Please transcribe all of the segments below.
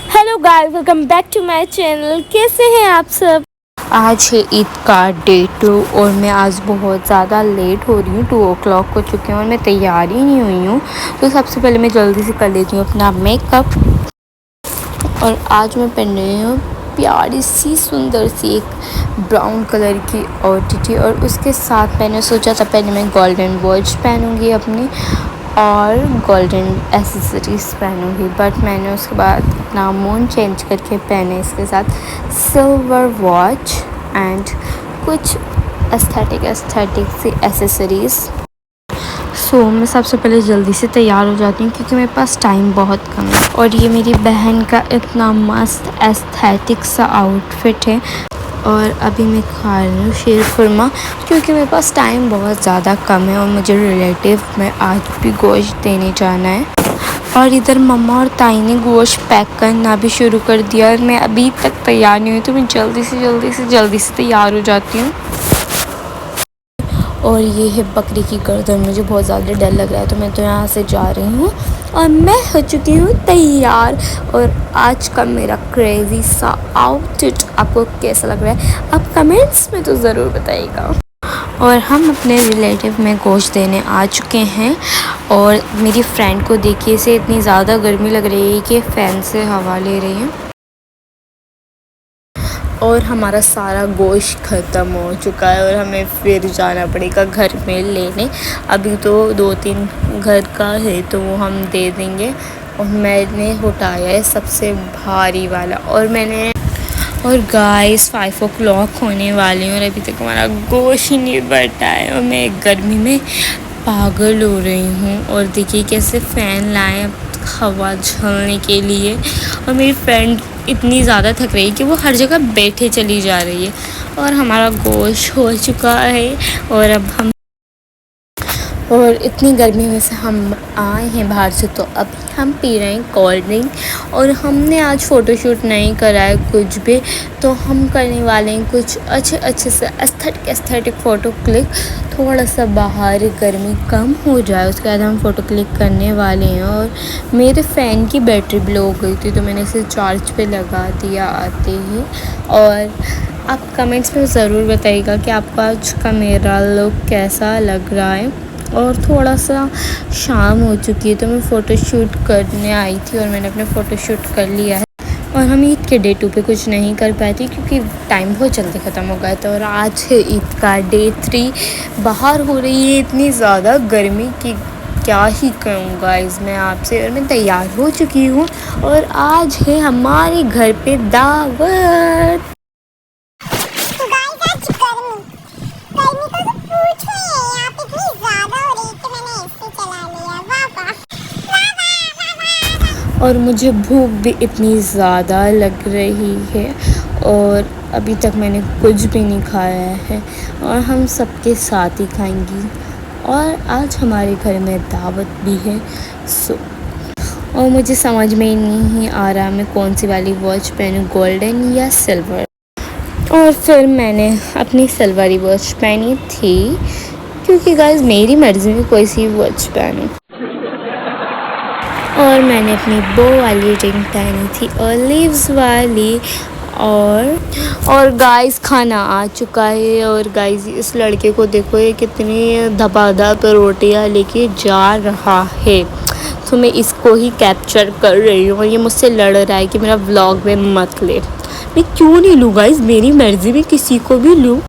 Hello guys, welcome back to my channel. कैसे हैं आप सब। आज है ईद का डे 2 और मैं आज बहुत ज़्यादा लेट हो रही हूँ। 2 o'clock हो चुके हैं और मैं तैयार ही नहीं हुई हूँ। तो सबसे पहले मैं जल्दी से कर लेती हूँ अपना मेकअप। और आज मैं पहन रही हूँ प्यारी सी सुंदर सी एक ब्राउन कलर की ओटीटी, और उसके साथ मैंने सोचा था पहले मैं गोल्डन वॉच पहनूँगी अपनी और गोल्डन एसेसरीज़ पहनूँगी, बट मैंने उसके बाद अपना मूड चेंज करके पहने इसके साथ सिल्वर वॉच एंड कुछ एस्थेटिक सी एसेसरीज़। मैं सबसे पहले जल्दी से तैयार हो जाती हूँ क्योंकि मेरे पास टाइम बहुत कम है। और ये मेरी बहन का इतना मस्त एस्थेटिक सा आउटफिट है। और अभी मैं खा रही हूँ शीर खुरमा क्योंकि मेरे पास टाइम बहुत ज़्यादा कम है और मुझे रिलेटिव में आज भी गोश्त देने जाना है। और इधर मम्मा और ताई ने गोश्त पैक करना भी शुरू कर दिया और मैं अभी तक तैयार नहीं हुई, तो मैं जल्दी से तैयार हो जाती हूँ। और ये है बकरी की गर्दन, मुझे बहुत ज़्यादा डर लग रहा है, तो मैं तो यहाँ से जा रही हूँ और मैं हो चुकी हूँ तैयार। और आज का मेरा क्रेज़ी सा आउटफिट आपको कैसा लग रहा है आप कमेंट्स में तो ज़रूर बताइएगा। और हम अपने रिलेटिव में गोश्त देने आ चुके हैं और मेरी फ्रेंड को देखिए इसे इतनी ज़्यादा गर्मी लग रही है कि फ़ैन से हवा ले रही है। और हमारा सारा गोश्त ख़त्म हो चुका है और हमें फिर जाना पड़ेगा घर में लेने। अभी तो 2-3 घर का है तो वो हम दे देंगे। और मैंने उठाया है सबसे भारी वाला और गाइस 5 o'clock होने वाली हैं और अभी तक हमारा गोश्त ही नहीं बटा है और मैं गर्मी में पागल हो रही हूँ। और देखिए कैसे फ़ैन लाए हवा झलने के लिए। और मेरी फ्रेंड इतनी ज़्यादा थक रही है कि वो हर जगह बैठे चली जा रही है। और हमारा गोश्त हो चुका है और अब हम और इतनी गर्मी में से हम आए हैं बाहर से, तो अभी हम पी रहे हैं कोल्ड ड्रिंक। और हमने आज फ़ोटोशूट नहीं करा है कुछ भी, तो हम करने वाले हैं कुछ अच्छे से एस्थेटिक फ़ोटो क्लिक। थोड़ा सा बाहर गर्मी कम हो जाए उसके बाद हम फ़ोटो क्लिक करने वाले हैं। और मेरे फ़ैन की बैटरी भी लो हो गई थी तो मैंने इसे चार्ज पे लगा दिया आते ही। और आप कमेंट्स में ज़रूर बताइएगा कि आपको आज का मेरा लुक कैसा लग रहा है। और थोड़ा सा शाम हो चुकी है तो मैं फ़ोटोशूट करने आई थी और मैंने अपना फ़ोटोशूट कर लिया है। और हम ईद के डे 2 पे कुछ नहीं कर पाए थे क्योंकि टाइम बहुत जल्दी ख़त्म हो गया था। और आज है ईद का डे 3। बाहर हो रही है इतनी ज़्यादा गर्मी कि क्या ही कहूँ गाइस मैं आपसे। और मैं तैयार हो चुकी हूँ और आज है हमारे घर पे दावत। और मुझे भूख भी इतनी ज़्यादा लग रही है और अभी तक मैंने कुछ भी नहीं खाया है और हम सबके साथ ही खाएंगी। और आज हमारे घर में दावत भी है। और मुझे समझ में ही नहीं आ रहा मैं कौन सी वाली वॉच पहनूं, गोल्डन या सिल्वर। और फिर मैंने अपनी सिल्वरी वॉच पहनी थी क्योंकि गाइस मेरी मर्ज़ी में कोई सी वॉच पहनूं। और मैंने अपनी बो वाली रिंग पहनी थी और लीव्स वाली। और गाइस खाना आ चुका है। और गाइस इस लड़के को देखो ये कितनी धपाधप रोटियां लेके जा रहा है, तो मैं इसको ही कैप्चर कर रही हूँ। और ये मुझसे लड़ रहा है कि मेरा व्लॉग में मत ले। मैं क्यों नहीं लूँ गाइस, मेरी मर्ज़ी में किसी को भी लूँ।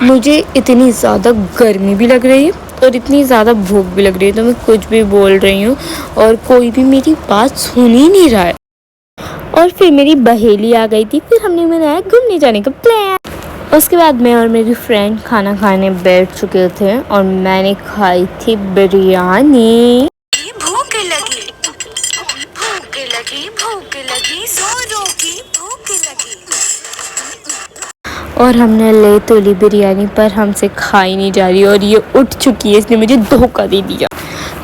मुझे इतनी ज़्यादा गर्मी भी लग रही है और इतनी ज़्यादा भूख भी लग रही है, तो मैं कुछ भी बोल रही हूँ और कोई भी मेरी बात सुन ही नहीं रहा है। और फिर मेरी बहेली आ गई थी, फिर हमने बनाया घूमने जाने का प्लान। उसके बाद मैं और मेरी फ्रेंड खाना खाने बैठ चुके थे और मैंने खाई थी बिरयानी। और हमने ले तो ली बिरयानी पर हमसे खाई नहीं जा रही और ये उठ चुकी है, इसने मुझे धोखा दे दिया।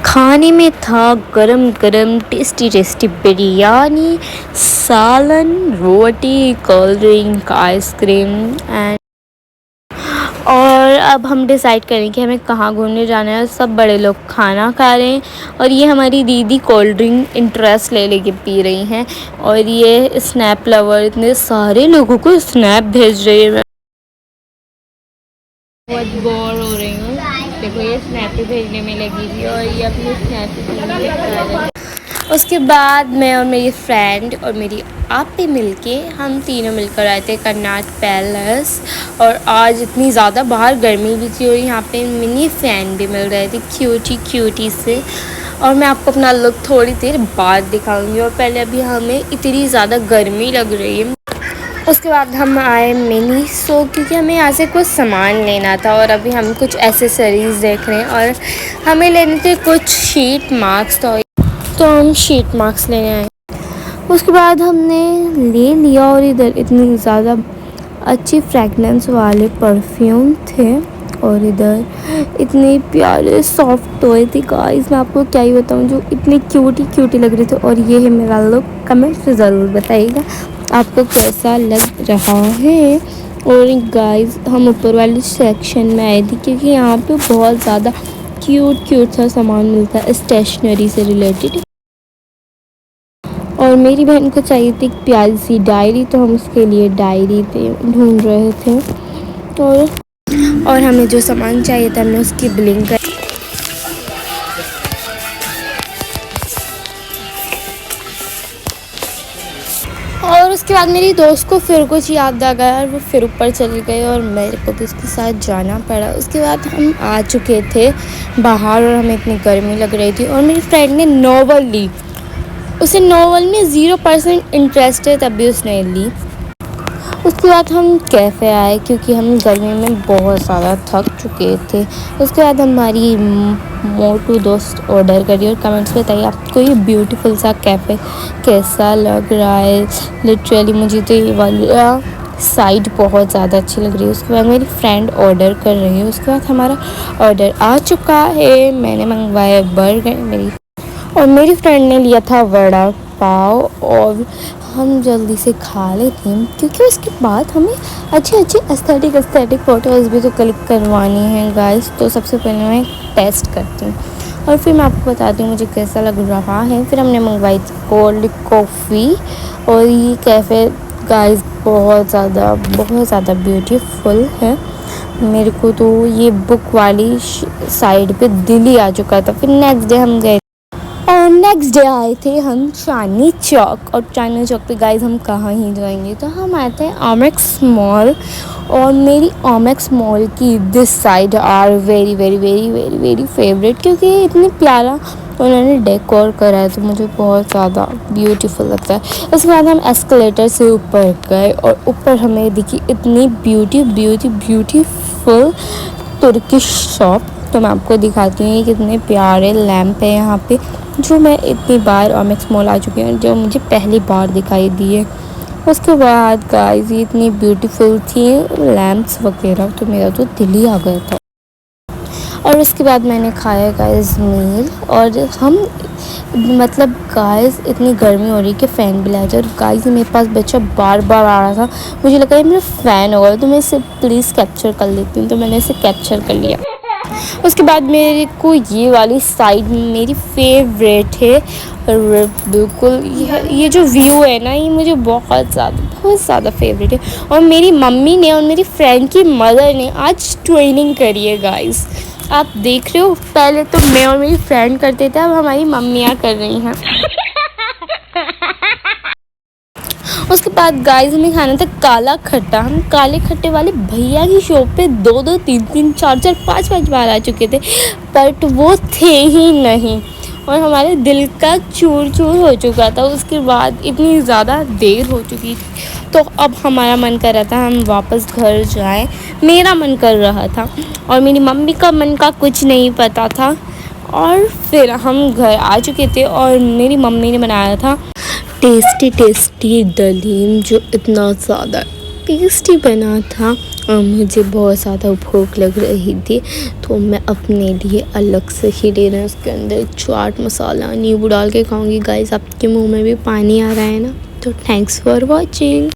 खाने में था गरम गरम टेस्टी बिरयानी, सालन, रोटी, कोल्ड ड्रिंक, आइसक्रीम एंड और अब हम डिसाइड करें कि हमें कहाँ घूमने जाना है। सब बड़े लोग खाना खा रहे हैं और ये हमारी दीदी कोल्ड ड्रिंक इंटरेस्ट ले लेके पी रही हैं और ये स्नैप लवर इतने सारे लोगों को स्नैप भेज रही है। मैं बहुत बोर हो रही हूँ। देखो ये स्नैप भेजने में लगी थी और ये अपनी स्नैप। उसके बाद मैं और मेरी फ्रेंड और मेरी आपे मिलके हम तीनों मिलकर आए थे कर्नाट पैलेस। और आज इतनी ज़्यादा बाहर गर्मी भी थी और यहाँ पे मिनी फैन भी मिल रहे थे क्यूटी से। और मैं आपको अपना लुक थोड़ी देर बाद दिखाऊंगी और पहले अभी हमें इतनी ज़्यादा गर्मी लग रही है। उसके बाद हम आए मिनी सो क्योंकि हमें यहाँ से कुछ सामान लेना था और अभी हम कुछ एसेसरीज़ देख रहे हैं और हमें लेने थे कुछ शीट मास्क। तो हम शीट मास्क लेने आए। उसके बाद हमने ले लिया और इधर इतनी ज़्यादा अच्छी फ्रेगनेंस वाले परफ्यूम थे और इधर इतने प्यारे सॉफ्ट टॉय थे गाइस। मैं आपको क्या ही बताऊँ, जो इतने क्यूटी लग रहे थे। और ये है मेरा लुक। कमेंट से ज़रूर बताइएगा आपको कैसा लग रहा है। और गाइस हम ऊपर वाले सेक्शन में आए थे क्योंकि यहाँ पे बहुत ज़्यादा क्यूट सा सामान मिलता है स्टेशनरी से रिलेटेड। और मेरी बहन को चाहिए थी एक प्यारी सी डायरी, तो हम उसके लिए डायरी ढूंढ रहे थे। और हमें जो सामान चाहिए था हमने उसकी बिलिंग कर। और उसके बाद मेरी दोस्त को फिर कुछ याद आ गया और वो फिर ऊपर चली गई और मेरे को भी उसके साथ जाना पड़ा। उसके बाद हम आ चुके थे बाहर और हमें इतनी गर्मी लग रही थी और मेरी फ्रेंड ने नॉवल ली। उसे नॉवल में 0% इंटरेस्ट है तब भी उसने ली। उसके बाद हम कैफ़े आए क्योंकि हम गर्मी में बहुत ज़्यादा थक चुके थे। उसके बाद हमारी मोटू दोस्त ऑर्डर करी और कमेंट्स में बताइए आपको ये ब्यूटीफुल सा कैफ़े कैसा लग रहा है। लिटरली मुझे तो ये वाला साइड बहुत ज़्यादा अच्छी लग रही है। उसके बाद मेरी फ्रेंड ऑर्डर कर रही है। उसके बाद हमारा ऑर्डर आ चुका है। मैंने मंगवाया बर्गर और मेरी फ्रेंड ने लिया था वड़ा पाव और हम जल्दी से खा लेते हैं क्योंकि उसके बाद हमें अच्छी एस्थेटिक फ़ोटोज़ भी तो क्लिक करवानी है गाइस। तो सबसे पहले मैं टेस्ट करती हूँ और फिर मैं आपको बताती हूँ मुझे कैसा लग रहा है। फिर हमने मंगवाई थी कोल्ड कॉफ़ी और ये कैफ़े गाइस बहुत ज़्यादा ब्यूटीफुल है। मेरे को तो ये बुक वाली साइड पे दिल ही आ चुका था। फिर नेक्स्ट डे हम गए और नेक्स्ट डे आए थे हम चांदनी चौक। और चांदनी चौक पे गाइस हम कहाँ ही जाएंगे, तो हम आए थे ओमेक्स मॉल। और मेरी ओमेक्स मॉल की this side are very favourite क्योंकि इतनी प्यारा उन्होंने डेकोर करा है तो मुझे बहुत ज़्यादा ब्यूटीफुल लगता है। उसके बाद हम एस्केलेटर से ऊपर गए और ऊपर हमें दिखी इतनी ब्यूटीफुल तुर्किश शॉप। तो मैं आपको दिखाती हूँ कितने प्यारे लैम्प है यहाँ पे, जो मैं इतनी बार ओमेक्स मॉल आ चुकी हूँ, जो मुझे पहली बार दिखाई दी है। उसके बाद गाइस ये इतनी ब्यूटीफुल थी लैम्प्स वगैरह, तो मेरा तो दिल ही आ गया था। और उसके बाद मैंने खाया गाइस मील और हम मतलब गाइस इतनी गर्मी हो रही कि फ़ैन भी लाया था। और गाइस मेरे पास बच्चा बार आ रहा था, मुझे लगा ये मेरा फ़ैन होगा तो मैं इसे प्लीज़ कैप्चर कर लेती हूँ, तो मैंने इसे कैप्चर कर लिया। उसके बाद मेरे को ये वाली साइड मेरी फेवरेट है बिल्कुल। ये जो व्यू है ना ये मुझे बहुत ज़्यादा फेवरेट है। और मेरी मम्मी ने और मेरी फ्रेंड की मदर ने आज ट्रेनिंग करी है गाइस, आप देख रहे हो। पहले तो मैं और मेरी फ्रेंड करते थे, अब हमारी मम्मियाँ कर रही हैं। उसके बाद गाइस हमें खाना था काला खट्टा। हम काले खट्टे वाले भैया की शॉप पे 2 3 4 5 बार आ चुके थे, बट वो थे ही नहीं और हमारे दिल का चूर हो चुका था। उसके बाद इतनी ज़्यादा देर हो चुकी थी तो अब हमारा मन कर रहा था हम वापस घर जाएं। मेरा मन कर रहा था और मेरी मम्मी का मन का कुछ नहीं पता था। और फिर हम घर आ चुके थे और मेरी मम्मी ने बनाया था टेस्टी दलीम, जो इतना ज़्यादा टेस्टी बना था और मुझे बहुत ज़्यादा भूख लग रही थी तो मैं अपने लिए अलग से ही ले रही हूँ। उसके अंदर चाट मसाला नींबू डाल के खाऊंगी गाइस। आपके मुंह में भी पानी आ रहा है ना, तो थैंक्स फॉर वॉचिंग।